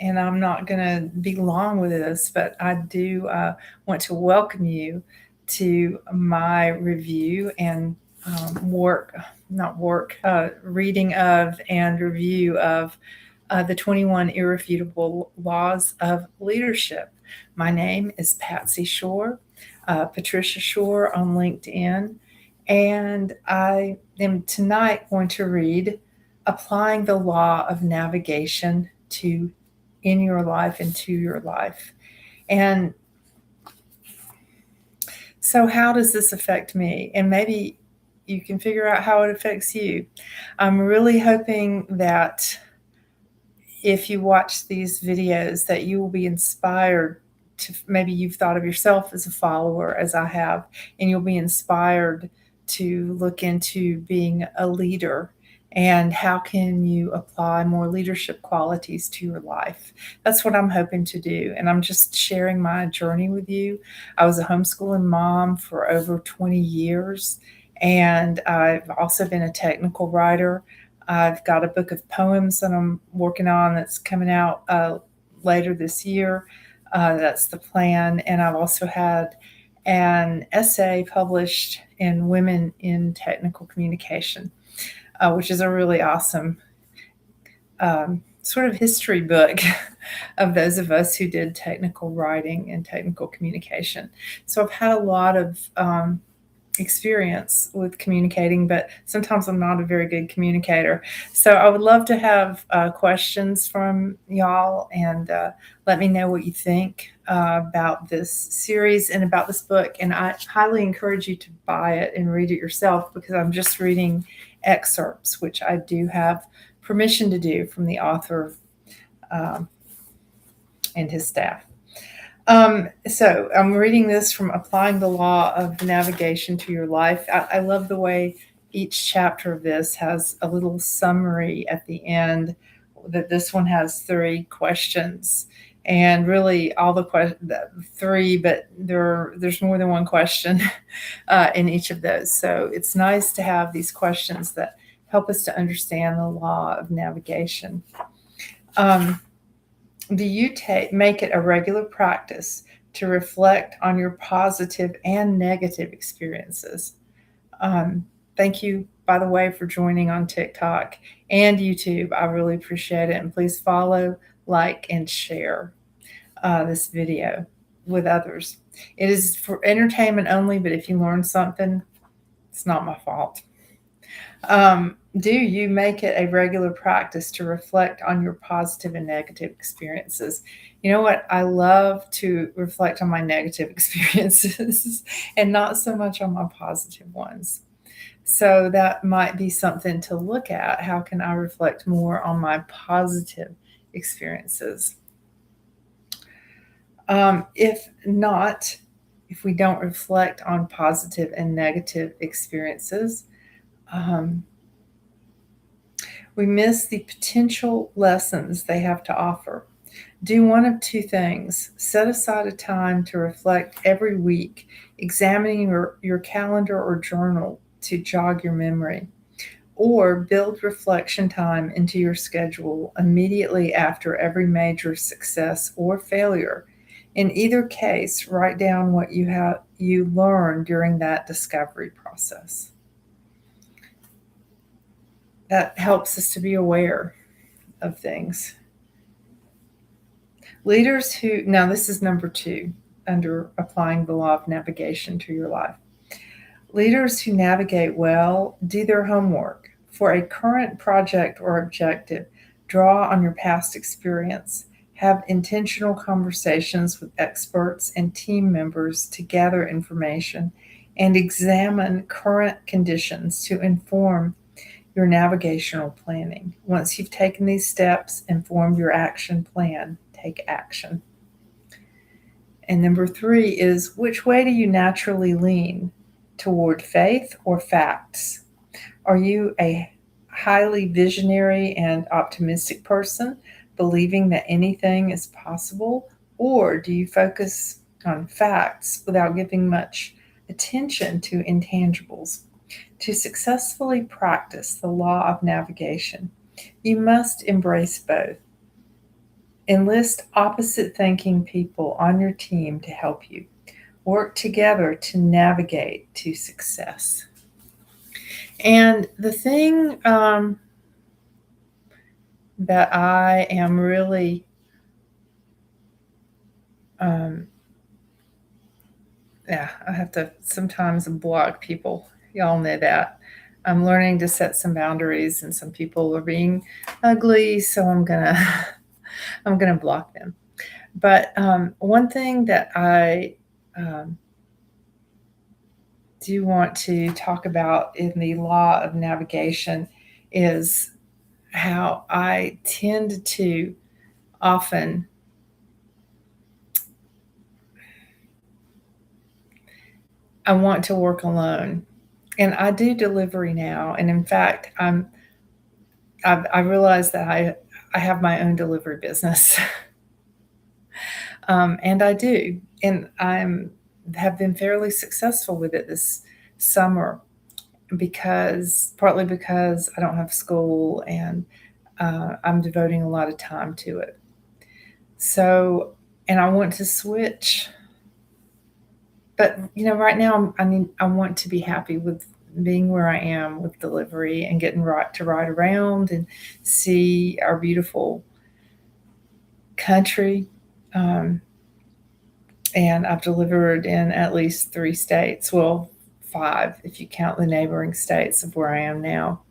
and I'm not going to be long with this, but I do want to welcome you to my review and reading of and review of the 21 Irrefutable Laws of Leadership. My name is Patsy Shore, Patricia Shore on LinkedIn, and I am tonight going to read Applying the Law of Navigation to in your life and to your life. And so, how does this affect me? And maybe you can figure out how it affects you. I'm really hoping that if you watch these videos that you will be inspired to, maybe you've thought of yourself as a follower as I have, and you'll be inspired to look into being a leader and how can you apply more leadership qualities to your life. That's what I'm hoping to do, and I'm just sharing my journey with you. I was a homeschooling mom for over 20 years, and I've also been a technical writer. I've got a book of poems that I'm working on that's coming out later this year. That's the plan. And I've also had an essay published in Women in Technical Communication, which is a really awesome sort of history book of those of us who did technical writing and technical communication. So I've had a lot of experience with communicating, but sometimes I'm not a very good communicator. So I would love to have questions from y'all and let me know what you think about this series and about this book. And I highly encourage you to buy it and read it yourself because I'm just reading excerpts, which I do have permission to do from the author um, and his staff. So I'm reading this from Applying the Law of Navigation to Your Life. I love the way each chapter of this has a little summary at the end. That this one has 3 questions, and really all the 3, but there's more than one question in each of those. So it's nice to have these questions that help us to understand the law of navigation. Do you make it a regular practice to reflect on your positive and negative experiences? Thank you, by the way, for joining on TikTok and YouTube. I really appreciate it. And please follow, like, and share this video with others. It is for entertainment only, but if you learn something, it's not my fault. Do you make it a regular practice to reflect on your positive and negative experiences? You know what? I love to reflect on my negative experiences and not so much on my positive ones. So that might be something to look at. How can I reflect more on my positive experiences? If not, if we don't reflect on positive and negative experiences, we miss the potential lessons they have to offer. Do one of 2 things. Set aside a time to reflect every week, examining your calendar or journal to jog your memory. Or build reflection time into your schedule immediately after every major success or failure. In either case, write down what you learned during that discovery process. That helps us to be aware of things. Leaders who, now this is number 2 under Applying the Law of Navigation to Your Life. Leaders who navigate well do their homework. For a current project or objective, draw on your past experience. Have intentional conversations with experts and team members to gather information and examine current conditions to inform your navigational planning. Once you've taken these steps and formed your action plan, take action. And number 3 is, which way do you naturally lean? Toward faith or facts? Are you a highly visionary and optimistic person, believing that anything is possible? Or do you focus on facts without giving much attention to intangibles? To successfully practice the law of navigation, you must embrace both. Enlist opposite thinking people on your team to help you. Work together to navigate to success. And the thing that I am really um, yeah, I have to sometimes block people. Y'all know that. I'm learning to set some boundaries, and some people are being ugly, so I'm gonna I'm gonna block them. But one thing that I um, do want to talk about in the law of navigation is how I tend to often I want to work alone, and I do delivery now. And in fact, I realize that I have my own delivery business, and I do, and I'm have been fairly successful with it this summer because partly because I don't have school and I'm devoting a lot of time to it. So, and I want to switch, but right now I want to be happy with being where I am with delivery and getting right to ride around and see our beautiful country. Um, and I've delivered in at least 3 states. Well, 5 if you count the neighboring states of where I am now.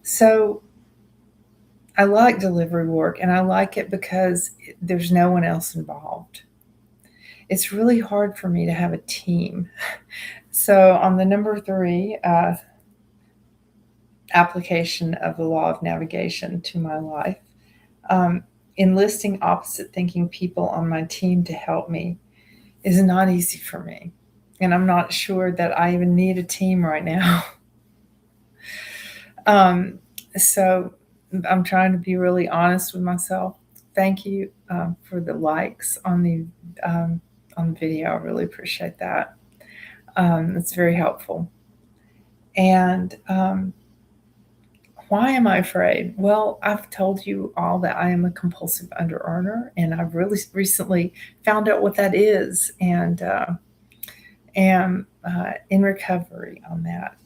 So I like delivery work, and I like it because there's no one else involved. It's really hard for me to have a team. So, on the number 3 application of the law of navigation to my life, um, enlisting opposite thinking people on my team to help me is not easy for me. And I'm not sure that I even need a team right now. um, so, I'm trying to be really honest with myself. Thank you for the likes um, on the video. I really appreciate that. It's very helpful. And why am I afraid? Well, I've told you all that I am a compulsive under earner, and I've really recently found out what that is, and am in recovery on that.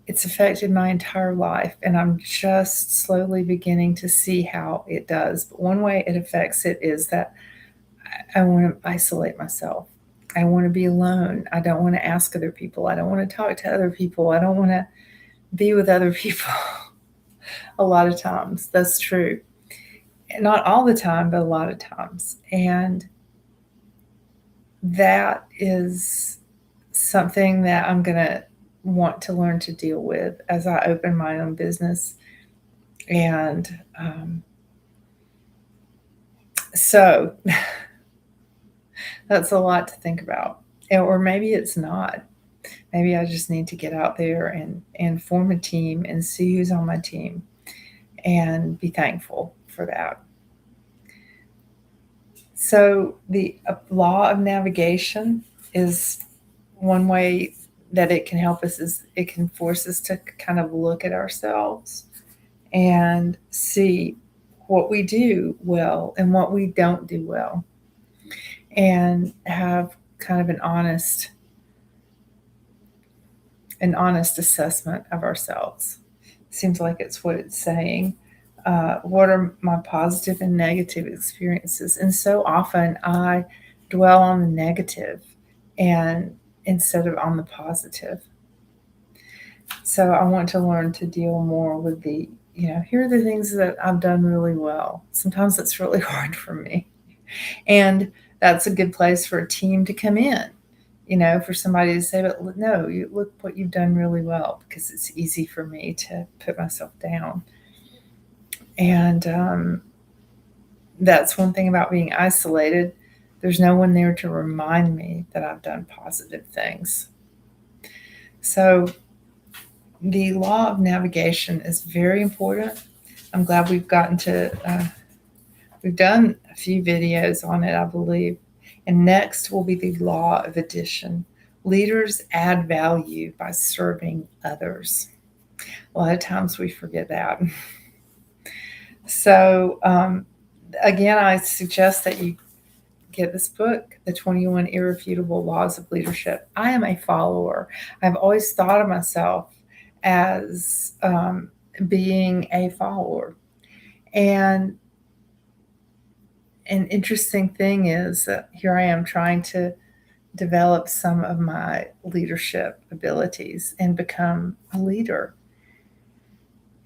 It's affected my entire life, and I'm just slowly beginning to see how it does. But one way it affects it is that I want to isolate myself. I want to be alone. I don't want to ask other people. I don't want to talk to other people. I don't want to be with other people. A lot of times, that's true. Not all the time, but a lot of times. And that is something that I'm going to want to learn to deal with as I open my own business. And so that's a lot to think about. Or maybe it's not. Maybe I just need to get out there and form a team and see who's on my team and be thankful for that. So, the law of navigation is one way that it can help us is it can force us to kind of look at ourselves and see what we do well and what we don't do well, and have kind of an honest assessment of ourselves. Seems like it's what it's saying. What are my positive and negative experiences? And so often I dwell on the negative and instead of on the positive. So I want to learn to deal more with here are the things that I've done really well. Sometimes it's really hard for me. And that's a good place for a team to come in, for somebody to say, but no, you look what you've done really well, because it's easy for me to put myself down. And that's one thing about being isolated. There's no one there to remind me that I've done positive things. So the law of navigation is very important. I'm glad we've done a few videos on it, I believe. And next will be the law of addition. Leaders add value by serving others. A lot of times we forget that. So Again, I suggest that you get this book, The 21 Irrefutable Laws of Leadership. I am a follower. I've always thought of myself as being a follower. And an interesting thing is that here I am trying to develop some of my leadership abilities and become a leader.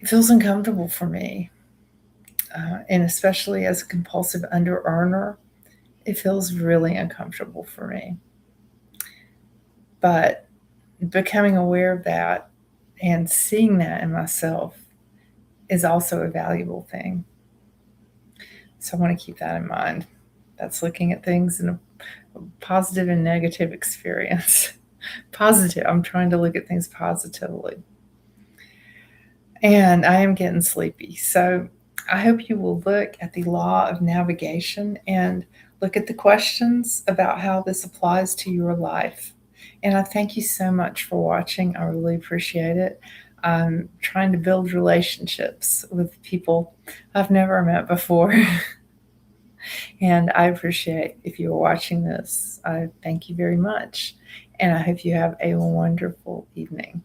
It feels uncomfortable for me. And especially as a compulsive under earner, it feels really uncomfortable for me. But becoming aware of that and seeing that in myself is also a valuable thing. So I want to keep that in mind. That's looking at things in a positive and negative experience. Positive. I'm trying to look at things positively. And I am getting sleepy. So I hope you will look at the law of navigation and look at the questions about how this applies to your life. And I thank you so much for watching. I really appreciate it. I'm trying to build relationships with people I've never met before. And I appreciate if you are watching this. I thank you very much. And I hope you have a wonderful evening.